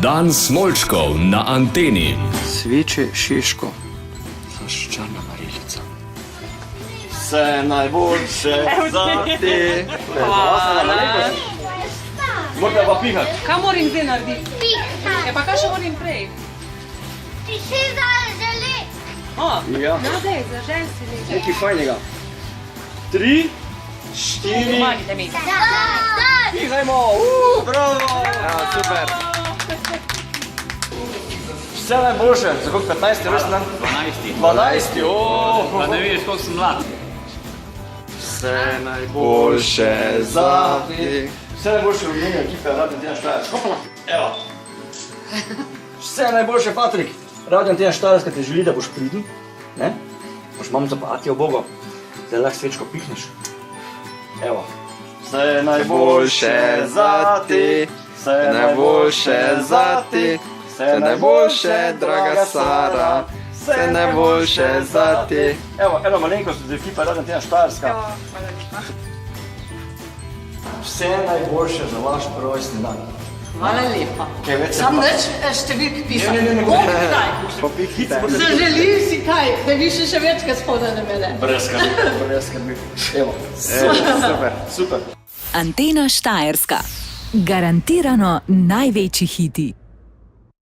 Dan smolčkov na anteni. Sveče Šiško. Zaščarna Marilica. Vse najboljše za te. Hvala. Morate pa pihati. Kaj moram zdaj narediti? Pihati. Ja, pa kaj še moram prej? Ti si zaželi. Ja. No, dej, zažel si nekaj. Nekaj fajnega. 3, 4. Pomagajte mi. Pihajmo. Bravo. Ja, super. Vse najboljše. Za koliko 15 rojstni dan? 12. Pa ne vidiš, koliko sem mlad. Vse najboljše za te. Vse najboljše v meni ekipe Radio Antena Štajerska. Evo. Vse najboljše, Patrik. Radio Antena Štajerska te želi, da boš priden. Ne? Boš mamico pa Atijo Bogo. Zdaj lahko svečko pihneš. Evo. Vse najboljše za te. Vse najboljše za te. Vse najboljše, draga Sara. Vse najboljše za te. Evo, eno malenkost od ekipe Radio Antena Štajerska. Vse najboljše za vaš rojstni dan. Hvala lepa. Kaj več se Sam pa- neč številk pisati. Ne. Popihajte. Zaželim si kaj, da bi še večkrat spodaj na mene. Brez skrbi. Evo. Super. Antena Štajerska. Garantirano največji hiti.